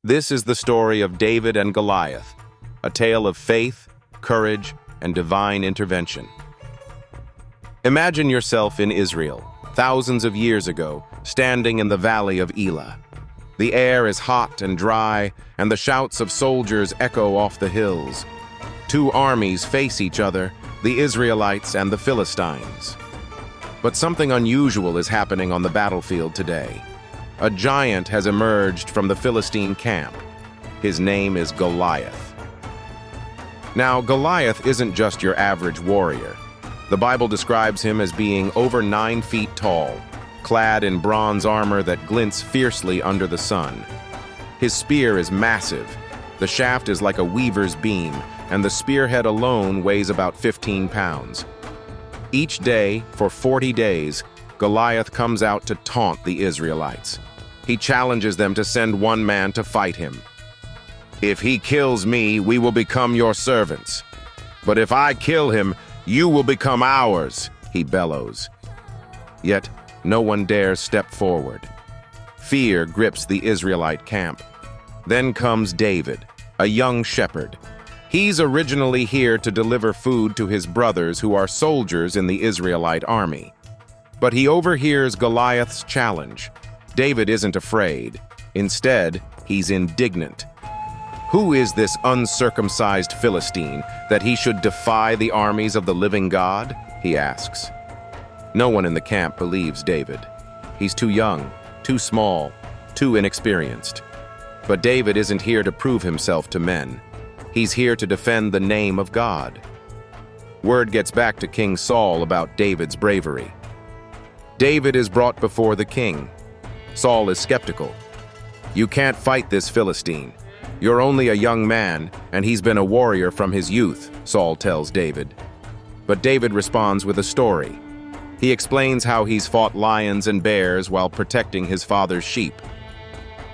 This is the story of David and Goliath, a tale of faith, courage, and divine intervention. Imagine yourself in Israel, thousands of years ago, standing in the valley of Elah. The air is hot and dry, and the shouts of soldiers echo off the hills. Two armies face each other, the Israelites and the Philistines. But something unusual is happening on the battlefield today. A giant has emerged from the Philistine camp. His name is Goliath. Now, Goliath isn't just your average warrior. The Bible describes him as being over 9 feet tall, clad in bronze armor that glints fiercely under the sun. His spear is massive. The shaft is like a weaver's beam, and the spearhead alone weighs about 15 pounds. Each day, for 40 days, Goliath comes out to taunt the Israelites. He challenges them to send one man to fight him. "If he kills me, we will become your servants. But if I kill him, you will become ours," he bellows. Yet, no one dares step forward. Fear grips the Israelite camp. Then comes David, a young shepherd. He's originally here to deliver food to his brothers who are soldiers in the Israelite army. But he overhears Goliath's challenge. David isn't afraid. Instead, he's indignant. Who is this uncircumcised Philistine that he should defy the armies of the living God? He asks. No one in the camp believes David. He's too young, too small, too inexperienced. But David isn't here to prove himself to men. He's here to defend the name of God. Word gets back to King Saul about David's bravery. David is brought before the king. Saul is skeptical. "You can't fight this Philistine. You're only a young man, and he's been a warrior from his youth," Saul tells David. But David responds with a story. He explains how he's fought lions and bears while protecting his father's sheep.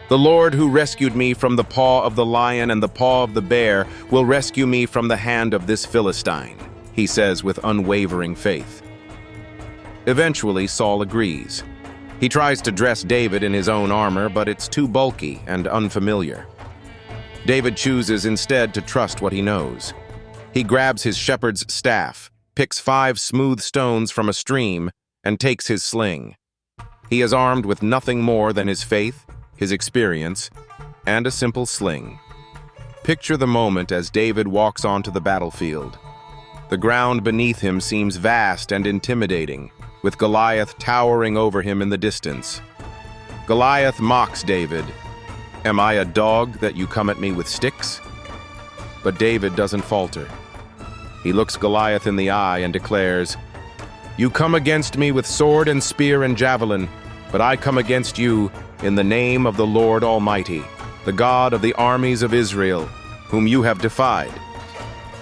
"The Lord who rescued me from the paw of the lion and the paw of the bear will rescue me from the hand of this Philistine," he says with unwavering faith. Eventually, Saul agrees. He tries to dress David in his own armor, but it's too bulky and unfamiliar. David chooses instead to trust what he knows. He grabs his shepherd's staff, picks 5 smooth stones from a stream, and takes his sling. He is armed with nothing more than his faith, his experience, and a simple sling. Picture the moment as David walks onto the battlefield. The ground beneath him seems vast and intimidating, with Goliath towering over him in the distance. Goliath mocks David. "Am I a dog that you come at me with sticks?" But David doesn't falter. He looks Goliath in the eye and declares, "You come against me with sword and spear and javelin, but I come against you in the name of the Lord Almighty, the God of the armies of Israel, whom you have defied.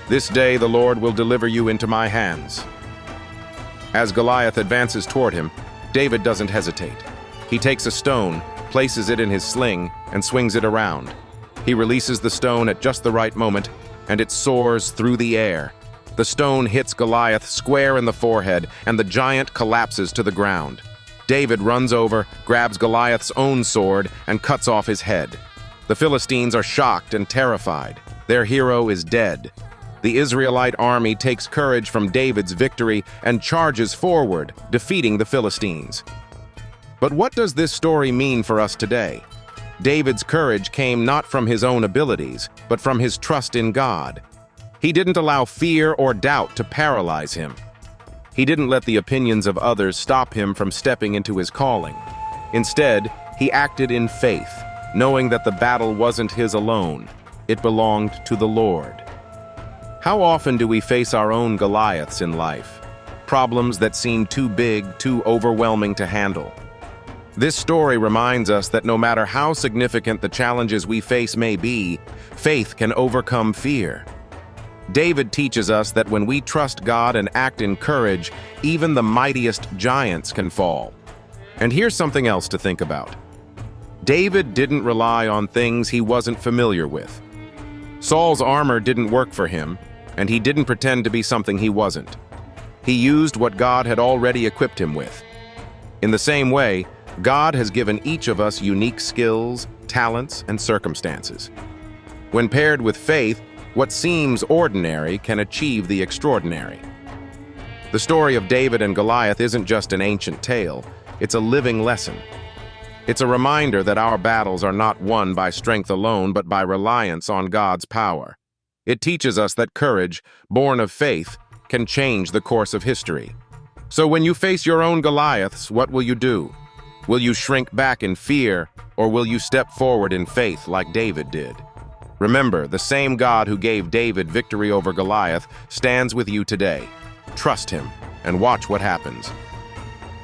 This day the Lord will deliver you into my hands." As Goliath advances toward him, David doesn't hesitate. He takes a stone, places it in his sling, and swings it around. He releases the stone at just the right moment, and it soars through the air. The stone hits Goliath square in the forehead, and the giant collapses to the ground. David runs over, grabs Goliath's own sword, and cuts off his head. The Philistines are shocked and terrified. Their hero is dead. The Israelite army takes courage from David's victory and charges forward, defeating the Philistines. But what does this story mean for us today? David's courage came not from his own abilities, but from his trust in God. He didn't allow fear or doubt to paralyze him. He didn't let the opinions of others stop him from stepping into his calling. Instead, he acted in faith, knowing that the battle wasn't his alone. It belonged to the Lord. How often do we face our own Goliaths in life? Problems that seem too big, too overwhelming to handle. This story reminds us that no matter how significant the challenges we face may be, faith can overcome fear. David teaches us that when we trust God and act in courage, even the mightiest giants can fall. And here's something else to think about. David didn't rely on things he wasn't familiar with. Saul's armor didn't work for him, and he didn't pretend to be something he wasn't. He used what God had already equipped him with. In the same way, God has given each of us unique skills, talents, and circumstances. When paired with faith, what seems ordinary can achieve the extraordinary. The story of David and Goliath isn't just an ancient tale, it's a living lesson. It's a reminder that our battles are not won by strength alone, but by reliance on God's power. It teaches us that courage, born of faith, can change the course of history. So when you face your own Goliaths, what will you do? Will you shrink back in fear, or will you step forward in faith like David did? Remember, the same God who gave David victory over Goliath stands with you today. Trust him and watch what happens.